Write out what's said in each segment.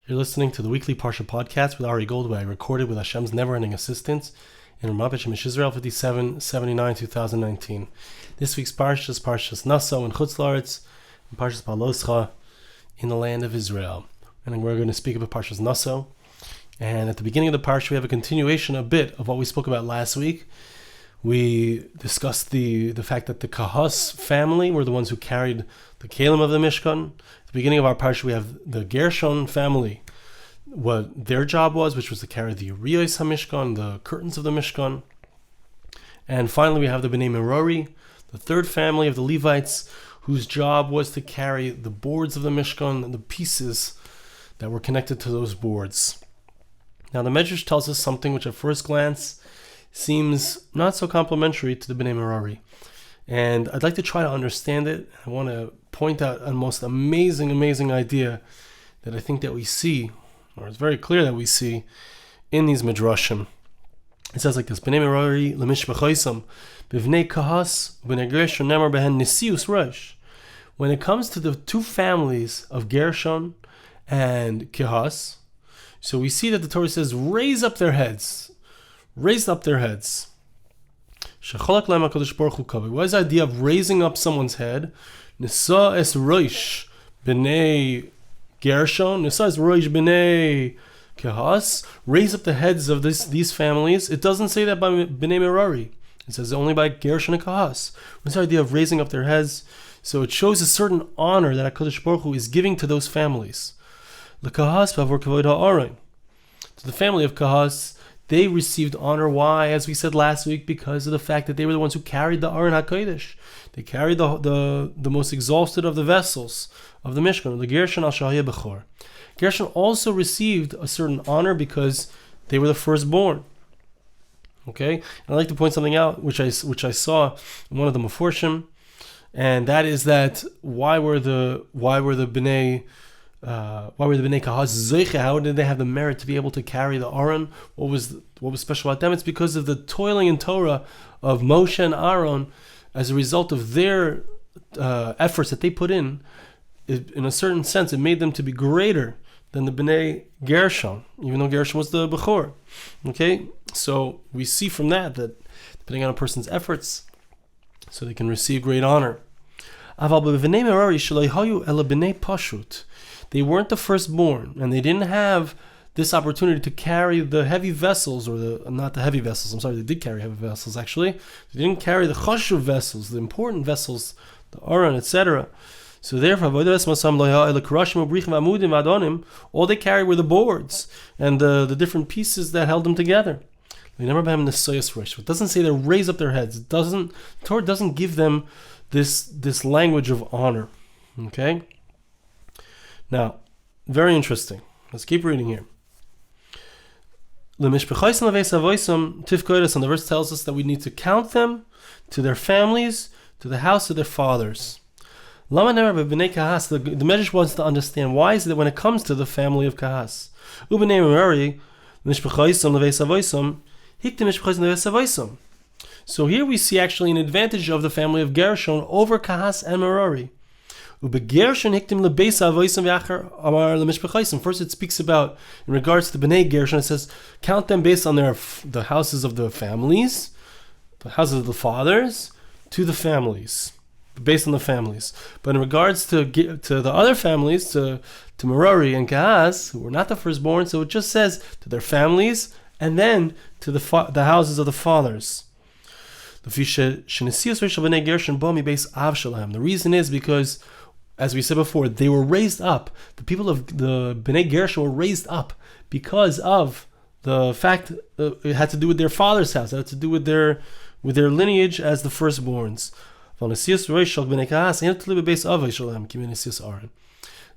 You're listening to the weekly Parsha Podcast with Ari Goldway, recorded with Hashem's never-ending assistance in Ramat Shemesh Israel 5779 2019. This week's Parsha is Parshas Nasso in Chutz La'aretz and Parshas Paloscha in the land of Israel. And we're going to speak about Parshas Nasso. And at the beginning of the Parsha, we have a continuation a bit of what we spoke about last week. We discussed the fact that the Kehas family were the ones who carried the Kalim of the Mishkan. At the beginning of our Parsha, we have the Gershon family, what their job was, which was to carry the Riyos HaMishkan, the curtains of the Mishkan. And finally, we have the Bnei Merari, the third family of the Levites, whose job was to carry the boards of the Mishkan and the pieces that were connected to those boards. Now, the medrash tells us something which at first glance seems not so complimentary to the Bnei Merari. And I'd like to try to understand it. I want to point out a most amazing idea that I think that we see, or it's very clear that we see, in these medrashim. It says like this: Bnei Merari lemishpachoisam b'vnei Kehas b'nei Gershon nemar behen nisius rosh. When it comes to the two families of Gershon and Kehas, so we see that the Torah says, raise up their heads. Raised up their heads. What is the idea of raising up someone's head? Nasso es roish b'nei Gershon, Nasso es roish b'nei Kehas. Raise up the heads of these families. It doesn't say that by Bnei Merari. It says only by Gershon and Kehas. What's the idea of raising up their heads? So it shows a certain honor that HaKadosh Baruch Hu is giving to those families. L'Kehas b'avor kavod ha'aron. To the family of Kehas, they received honor. Why? As we said last week, because of the fact that they were the ones who carried the Aron HaKodesh. They carried the most exalted of the vessels of the Mishkan, the Gershon al Shahiyah Bechor. Gershon also received a certain honor because they were the firstborn. Okay? And I'd like to point something out, which I saw in one of the Meforshim, and that is that why were the Bnei Kehas Zeiche? How did they have the merit to be able to carry the Aron? What was special about them? It's because of the toiling in Torah of Moshe and Aaron. As a result of their efforts that they put in a certain sense, it made them to be greater than the Bnei Gershon, even though Gershon was the Bechor. Okay, so we see from that depending on a person's efforts, so they can receive great honor. They weren't the firstborn, and they didn't have this opportunity to carry the heavy vessels, not the heavy vessels, I'm sorry, they did carry heavy vessels actually. They didn't carry the chashuv vessels, the important vessels, the Aron, etc. So therefore, all they carried were the boards and the different pieces that held them together. They never had It doesn't say they raise up their heads. The Torah doesn't give them this language of honor. Okay? Now, very interesting. Let's keep reading here. And the verse tells us that we need to count them to their families, to the house of their fathers. The medrash wants to understand why is it that when it comes to the family of Kehas, so here we see actually an advantage of the family of Gershon over Kehas and Merari. First it speaks about, in regards to Bnei Gershon, it says, count them based on the houses of the families, the houses of the fathers, to the families, based on the families. But in regards to the other families, to Merari and Kehas, who were not the firstborn, so it just says to their families, and then to the houses of the fathers. The reason is because, as we said before, they were raised up. The people of the Bnei Gershon were raised up because of the fact it had to do with their father's house. It had to do with their lineage as the firstborns.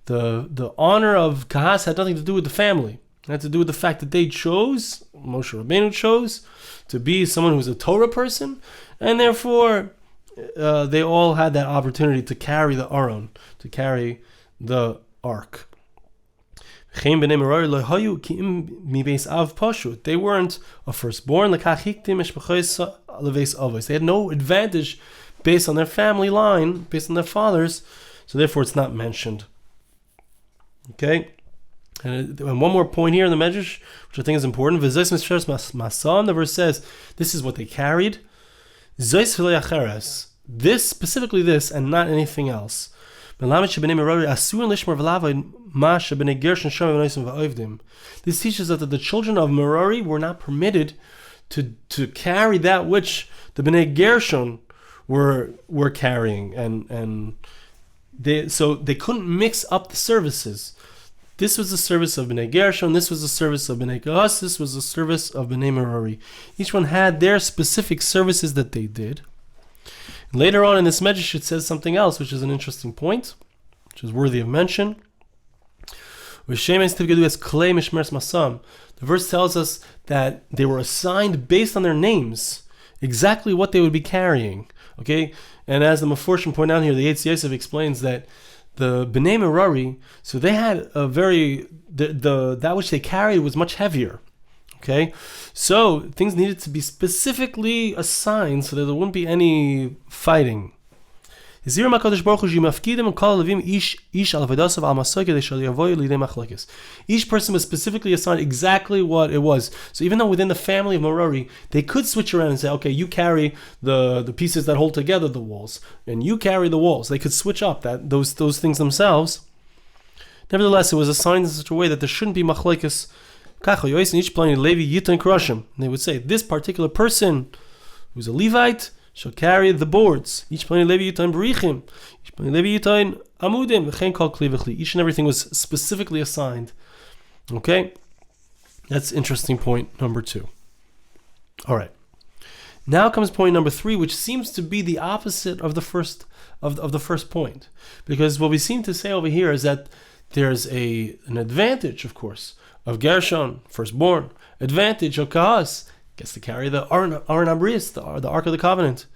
The honor of Kehas had nothing to do with the family. It had to do with the fact that they chose, Moshe Rabbeinu chose, to be someone who's a Torah person, and therefore they all had that opportunity to carry the Aron, to carry the ark. They weren't a firstborn. They had no advantage based on their family line, based on their fathers, so therefore it's not mentioned. Okay? And one more point here in the medrash, which I think is important. The verse says, this is what they carried. This, specifically this, and not anything else. This teaches us that the children of Merari were not permitted to carry that which the Bnei Gershon were carrying, and they couldn't mix up the services. This was the service of Bnei Gershon, this was the service of Bnei Kehas, this was the service of Bnei Merari. Each one had their specific services that they did. Later on in this medrash, it says something else, which is an interesting point, which is worthy of mention. The verse tells us that they were assigned based on their names, exactly what they would be carrying. Okay, and as the Meforshim point out here, the Eitz Yosef explains that the Bnei Merari, so they had a very that which they carried was much heavier. Okay, so things needed to be specifically assigned so that there wouldn't be any fighting. Each person was specifically assigned exactly what it was. So even though within the family of Merari, they could switch around and say, okay, you carry the pieces that hold together the walls, and you carry the walls. They could switch up those things themselves. Nevertheless, it was assigned in such a way that there shouldn't be machlokes. Each planet Levi Yita and Krushim. They would say, this particular person who's a Levite shall carry the boards. Each planet Levi Yita and Berichim. Each planet Levi Yita and Amudim. V'chein kol kli v'chli. Each and everything was specifically assigned. Okay? That's interesting point number 2. All right. Now comes point number 3, which seems to be the opposite of the first of the first point. Because what we seem to say over here is that there's an advantage, of course, of Gershon, firstborn, advantage of Kehas, gets to carry the Aron Abris, the Ark of the Covenant.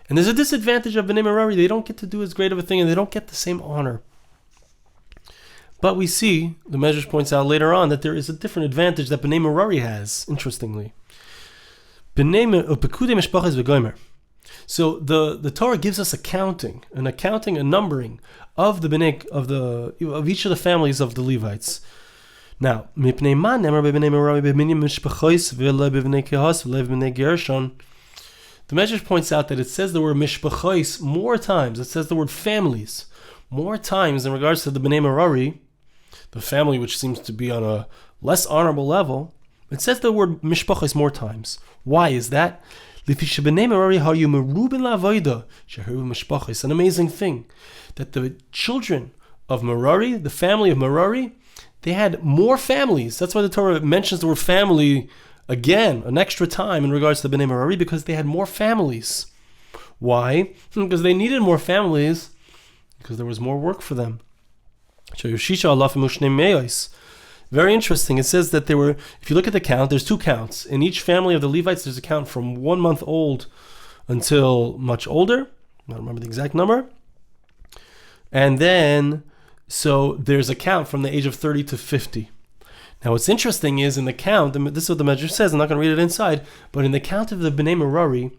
And there's a disadvantage of Bnei Merari, they don't get to do as great of a thing, and they don't get the same honor. But we see, the medrash points out later on, that there is a different advantage that Bnei Merari has, interestingly. So the Torah gives us a numbering of the Bnei, of each of the families of the Levites. Now, the medrash points out that it says the word mishpachos more times. It says the word families more times in regards to the Bnei Merari, the family which seems to be on a less honorable level. It says the word mishpachos more times. Why is that? An amazing thing that the children of Merari, the family of Merari, they had more families. That's why the Torah mentions the word family again, an extra time in regards to the Bnei Merari, because they had more families. Why? Because they needed more families, because there was more work for them. Very interesting. It says that there were, if you look at the count, there's 2 counts. In each family of the Levites, there's a count from 1 month old until much older. I don't remember the exact number. And then, so there's a count from the age of 30 to 50. Now what's interesting is in the count, and this is what the medrash says, I'm not going to read it inside, but in the count of the Bnei Merari,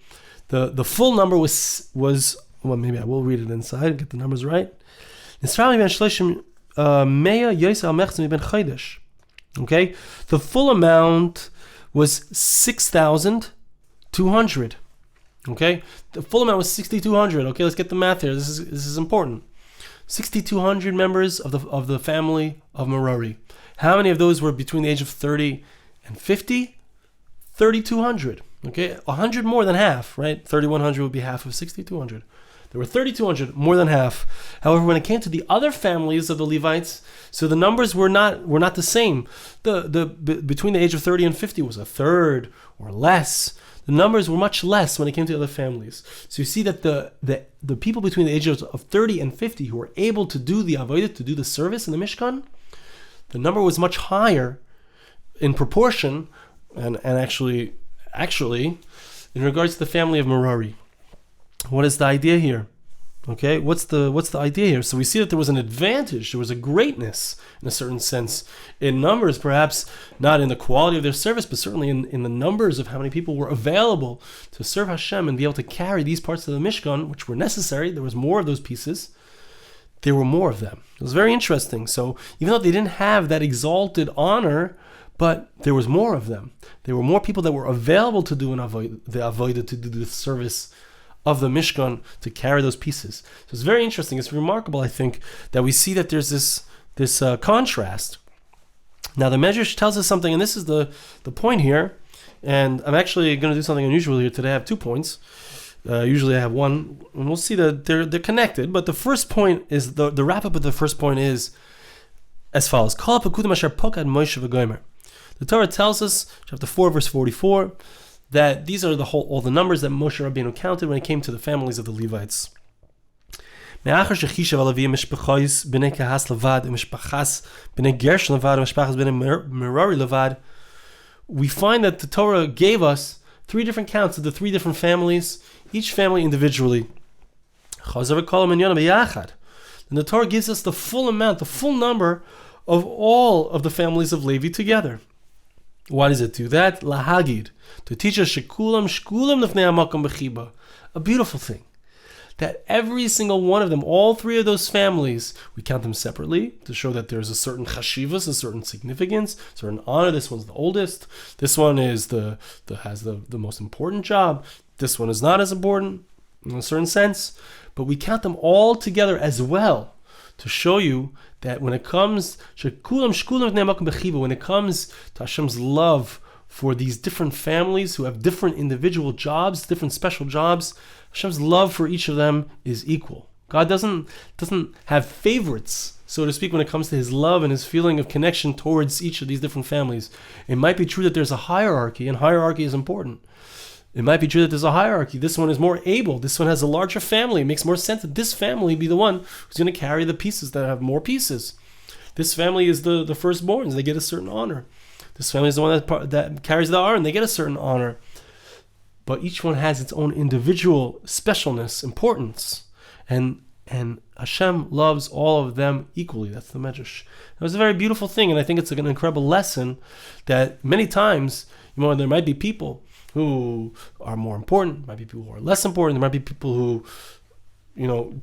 the full number was well, maybe I will read it inside, get the numbers right. Okay, the full amount was 6,200. Okay, the full amount was 6,200. Okay, let's get the math here. This is important. 6,200 members of the family of Merari. How many of those were between the age of 30 and 50? 3,200. Okay, 100 more than half, right? 3,100 would be half of 6,200. There were 3,200, more than half. However, when it came to the other families of the Levites, so the numbers were not the same. Between the age of 30 and 50 was a third or less. The numbers were much less when it came to other families. So you see that the people between the ages of 30 and 50 who were able to do the avodah, to do the service in the Mishkan, the number was much higher in proportion, and actually in regards to the family of Merari. What is the idea here? Okay, what's the idea here? So we see that there was an advantage, there was a greatness in a certain sense in numbers, perhaps not in the quality of their service, but certainly in the numbers of how many people were available to serve Hashem and be able to carry these parts of the Mishkan, which were necessary. There was more of those pieces. there were more of them. It was very interesting. So even though they didn't have that exalted honor, but there was more of them. There were more people that were available to do the avodah, to do the service of the Mishkan, to carry those pieces. So it's very interesting. It's remarkable, I think, that we see that there's this contrast. Now the medrash tells us something, and this is the point here. And I'm actually going to do something unusual here today. I have 2 points. Usually I have one, and we'll see that they're connected. But the first point is, the wrap up of the first point is as follows. The Torah tells us, chapter 4, verse 44, that these are all the numbers that Moshe Rabbeinu counted when it came to the families of the Levites. Merari Levad. We find that the Torah gave us 3 different counts of the 3 different families, each family individually. And the Torah gives us the full amount, the full number of all of the families of Levi together. Why does it do that? Lahagid, to teach us shekulam lefnei hamakom b'chiba. A beautiful thing. That every single one of them, all 3 of those families, we count them separately to show that there's a certain chashivas, a certain significance, a certain honor. This one's the oldest. This one is has the most important job. This one is not as important in a certain sense. But we count them all together as well to show you that when it comes when it comes to Hashem's love for these different families who have different individual jobs, different special jobs, Hashem's love for each of them is equal. God doesn't have favorites, so to speak, when it comes to his love and his feeling of connection towards each of these different families. It might be true that there's a hierarchy, and hierarchy is important. It might be true that there's a hierarchy. This one is more able. This one has a larger family. It makes more sense that this family be the one who's going to carry the pieces that have more pieces. This family is the firstborns. They get a certain honor. This family is the one that carries the honor, and they get a certain honor. But each one has its own individual specialness, importance. And Hashem loves all of them equally. That's the medrash. It was a very beautiful thing, and I think it's an incredible lesson that many times, there might be people who are more important, there might be people who are less important, there might be people who,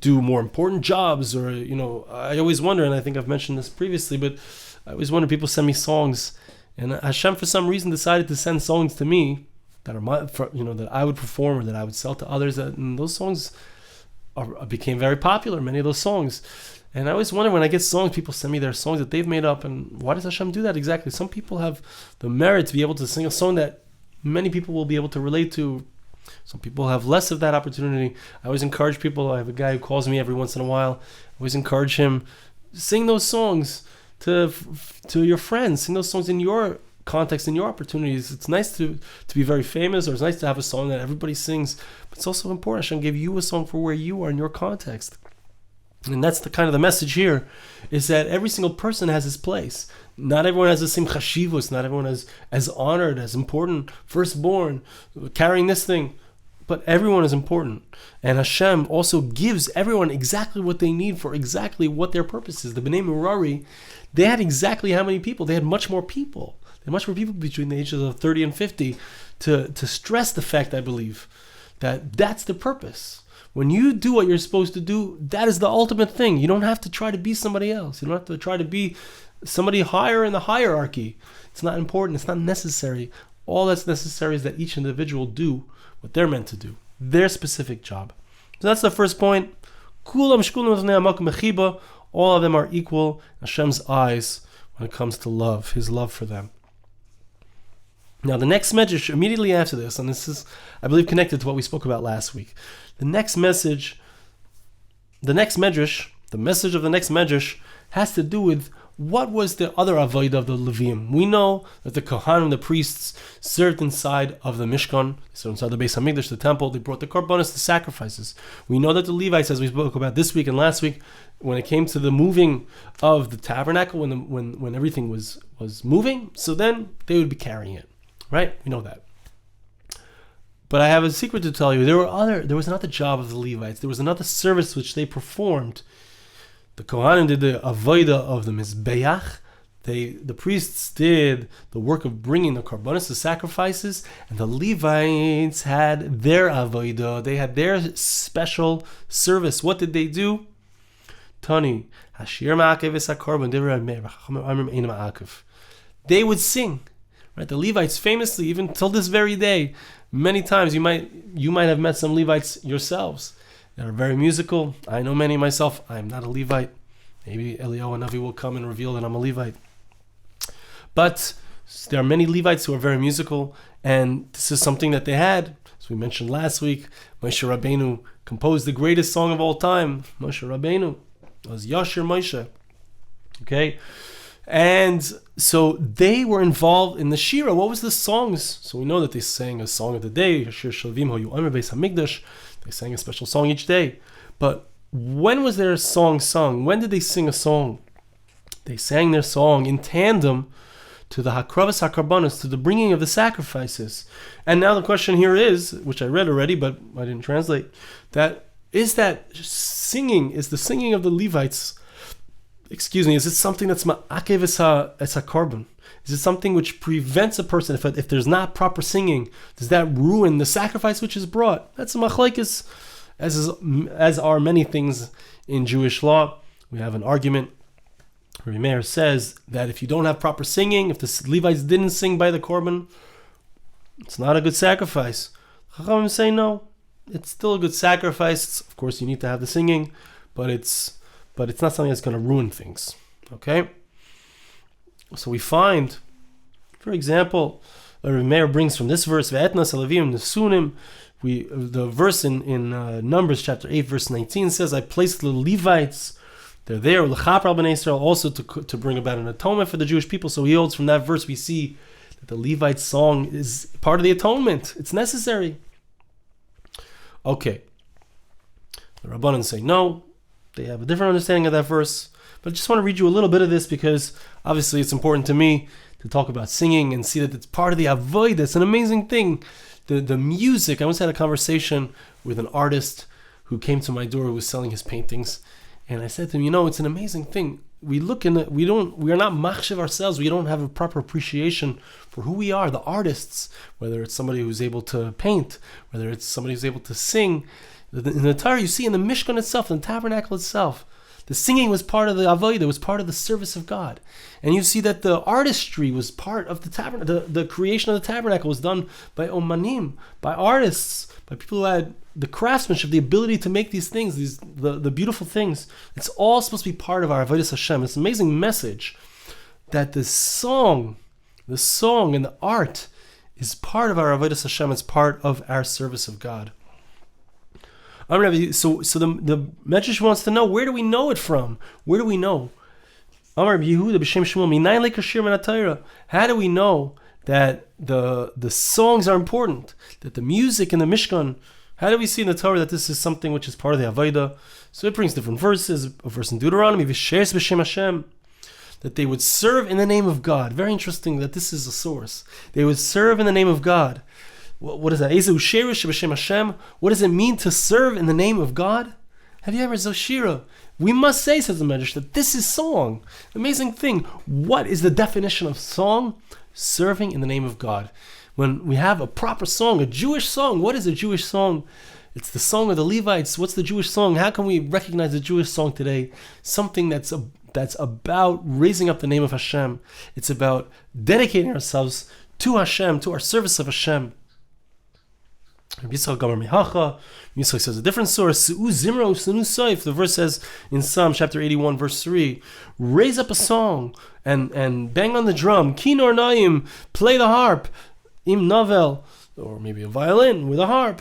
do more important jobs, or, I always wonder, and I think I've mentioned this previously, but I always wonder, people send me songs, and Hashem for some reason decided to send songs to me that are that I would perform or that I would sell to others, and those songs became very popular, many of those songs. And I always wonder, when I get songs, people send me their songs that they've made up, and why does Hashem do that exactly? Some people have the merit to be able to sing a song that many people will be able to relate to. Some people have less of that opportunity. I always encourage people. I have a guy who calls me every once in a while. I always encourage him, sing those songs to your friends. Sing those songs in your context, in your opportunities. It's nice to be very famous, or it's nice to have a song that everybody sings, but it's also important Hashem gave you a song for where you are in your context. And that's the kind of the message here, is that every single person has his place. Not everyone has the same chashivus, not everyone is as honored, as important, firstborn, carrying this thing, but everyone is important. And Hashem also gives everyone exactly what they need for exactly what their purpose is. The Bnei Merari, they had exactly how many people? They had much more people. They had much more people between the ages of 30 and 50 to stress the fact, I believe, that that's the purpose. When you do what you're supposed to do, that is the ultimate thing. You don't have to try to be somebody else. You don't have to try to be somebody higher in the hierarchy. It's not important. It's not necessary. All that's necessary is that each individual do what they're meant to do, their specific job. So that's the first point. All of them are equal in Hashem's eyes when it comes to love, his love for them. Now the next medrash immediately after this, and this is, I believe, connected to what we spoke about last week. The message of the next medrash has to do with what was the other avodah of the Levim. We know that the Kohanim, the priests, served inside of the Mishkan, so inside the Beis Hamikdash, the temple. They brought the korbanos, the sacrifices. We know that the Levites, as we spoke about this week and last week, when it came to the moving of the tabernacle, when everything was moving, so then they would be carrying it. Right? We know that. But I have a secret to tell you. There was another job of the Levites. There was another service which they performed. The Kohanim did the avodah of the Mizbeach. The priests did the work of bringing the korbanos, the sacrifices, and the Levites had their avodah. They had their special service. What did they do? Tani, Hashir Ma'akev es HaKorban, Divrei Meir, V'chachamim Amrim Ein Ma'akev. They would sing. Right? The Levites famously, even till this very day, many times you might have met some Levites yourselves that are very musical. I know many myself. I'm not a Levite. Maybe Eliyahu Navi will come and reveal that I'm a Levite. But there are many Levites who are very musical, and this is something that they had. As we mentioned last week, Moshe Rabbeinu composed the greatest song of all time. Moshe Rabbeinu was Yashir Moshe. Okay? And so they were involved in the Shira. What was the songs? So we know that they sang a song of the day. Shir Shalvim Hoyu Omer Beis HaMikdash. They sang a special song each day. But when was their song sung? When did they sing a song? They sang their song in tandem to the Hakravas HaKarbanos, to the bringing of the sacrifices. And now the question here is, which I read already, but I didn't translate, that singing, is the singing of the Levites, is it something that's ma'akev es ha-korban? Is it something which prevents a person, if there's not proper singing, does that ruin the sacrifice which is brought? That's a machlekes, as are many things in Jewish law. We have an argument. Rabbi Meir says that if you don't have proper singing, if the Levites didn't sing by the korban, it's not a good sacrifice. Chachamim say no, it's still a good sacrifice. Of course, you need to have the singing, but it's not something that's going to ruin things. Okay? So we find, for example, Rabbi Meir brings from this verse, Ve'etnas alavim nesunim. The verse in Numbers chapter 8, verse 19 says, I placed the Levites. They're there, l'chaper al bnei Israel, also to bring about an atonement for the Jewish people. So he holds from that verse, we see that the Levite song is part of the atonement. It's necessary. Okay. The Rabbanan say no. They have a different understanding of that verse. But I just want to read you a little bit of this because obviously it's important to me to talk about singing and see that it's part of the avodah. It's an amazing thing. The music. I once had a conversation with an artist who came to my door who was selling his paintings. And I said to him, it's an amazing thing. We are not machshav ourselves. We don't have a proper appreciation for who we are, the artists, whether it's somebody who's able to paint, whether it's somebody who's able to sing. In the Torah, you see in the Mishkan itself, in the tabernacle itself, the singing was part of the avodah, was part of the service of God. And you see that the artistry was part of the tabernacle. The creation of the tabernacle was done by omanim, by artists, by people who had the craftsmanship, the ability to make these things, the beautiful things. It's all supposed to be part of our avodas Hashem. It's an amazing message that the song and the art is part of our avodas Hashem. It's part of our service of God. So the medrash wants to know, where do we know it from? Where do we know? How do we know that the songs are important? That the music in the Mishkan, how do we see in the Torah that this is something which is part of the avodah? So it brings different verses. A verse in Deuteronomy, V'sheres b'shem Hashem, that they would serve in the name of God. Very interesting that this is a source. They would serve in the name of God. What is that? What does it mean to serve in the name of God? Have you ever Zoshira? We must say, says the medrash, that this is song. Amazing thing. What is the definition of song? Serving in the name of God. When we have a proper song, a Jewish song, what is a Jewish song? It's the song of the Levites. What's the Jewish song? How can we recognize the Jewish song today? Something that's about raising up the name of Hashem. It's about dedicating ourselves to Hashem, to our service of Hashem. Rabbi Yisrael Gamar Mihacha. Yisrael says a different source. The verse says in Psalm chapter 81, verse 3, raise up a song and bang on the drum. Kinor naim, play the harp. Im navel, or maybe a violin with a harp.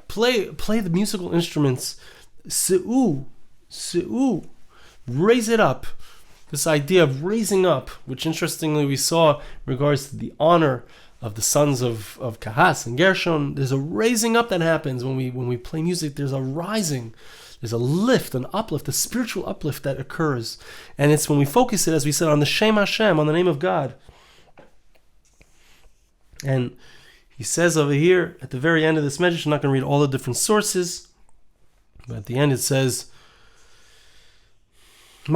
Play the musical instruments. Se'u, raise it up. This idea of raising up, which interestingly we saw in regards to the honor of the sons of Kehas and Gershon. There's a raising up that happens when we play music. There's a rising, there's a lift, an uplift, a spiritual uplift that occurs. And it's when we focus it, as we said, on the Shem Hashem, on the name of God. And he says over here, at the very end of this medrash, I'm not going to read all the different sources, but at the end it says, it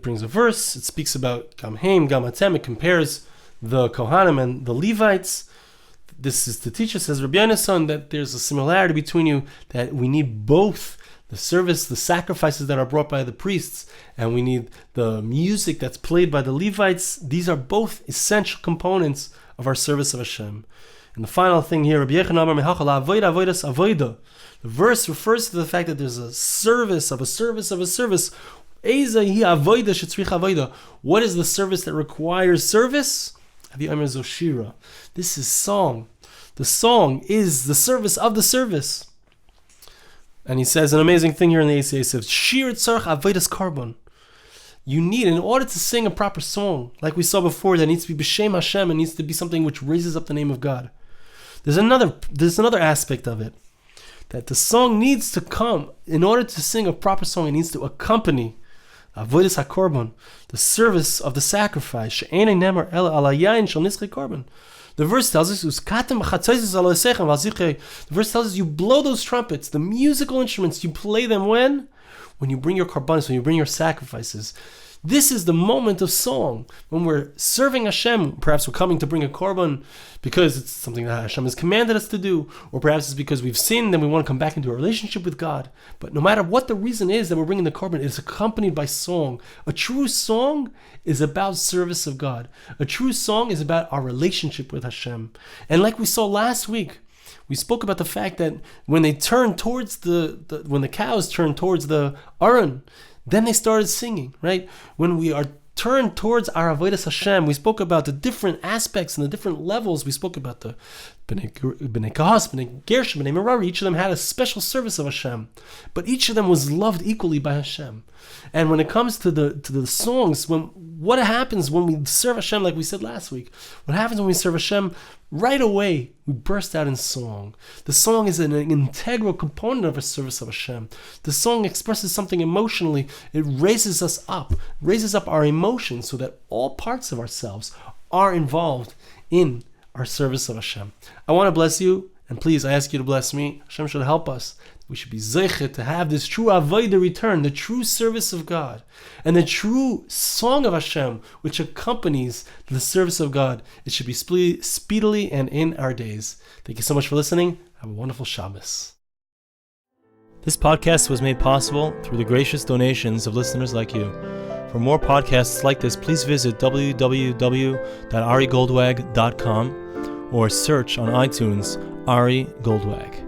brings a verse, it speaks about Gam Haim, Gam Hatem, it compares the Kohanim and the Levites. this is to teach us, as Rabbi Yonasan, that there's a similarity between you, that we need both the service, the sacrifices that are brought by the priests, and we need the music that's played by the Levites. These are both essential components of our service of Hashem. And the final thing here, Rabbi Yechon Amar Mehachal Avodah Avodas Avodah. The verse refers to the fact that there's a service of a service of a service. What is the service that requires service? This is song. The song is the service of the service. And he says an amazing thing here in the ACA. He says, Shir tzarech avodas karbon. You need, in order to sing a proper song, like we saw before, that needs to be b'shem Hashem, it needs to be something which raises up the name of God. There's another aspect of it, that the song needs to come, in order to sing a proper song, it needs to accompany avodas hakorban, the service of the sacrifice. She'enei nemar ela ala yain shel nischei korban. The verse tells us, the verse tells us you blow those trumpets, the musical instruments, you play them when? When you bring your karbanos, when you bring your sacrifices. This is the moment of song. When we're serving Hashem, perhaps we're coming to bring a korban because it's something that Hashem has commanded us to do, or perhaps it's because we've sinned and we want to come back into a relationship with God. But no matter what the reason is that we're bringing the korban, it's accompanied by song. A true song is about service of God. A true song is about our relationship with Hashem. And like we saw last week, we spoke about the fact that when they turned towards when the cows turned towards the Aron, then they started singing, right? When we are turned towards our avodas Hashem, we spoke about the different aspects and the different levels. We spoke about the Kehas, Gershon, Merari. Each of them had a special service of Hashem, but each of them was loved equally by Hashem. And when it comes to the songs, what happens when we serve Hashem, like we said last week? What happens when we serve Hashem? Right away, we burst out in song. The song is an integral component of our service of Hashem. The song expresses something emotionally. It raises us up, raises up our emotions so that all parts of ourselves are involved in our service of Hashem. I want to bless you, and please, I ask you to bless me. Hashem should help us. We should be zeichet to have this true avodah return, the true service of God, and the true song of Hashem, which accompanies the service of God. It should be speedily and in our days. Thank you so much for listening. Have a wonderful Shabbos. This podcast was made possible through the gracious donations of listeners like you. For more podcasts like this, please visit www.arigoldwag.com or search on iTunes Ari Goldwag.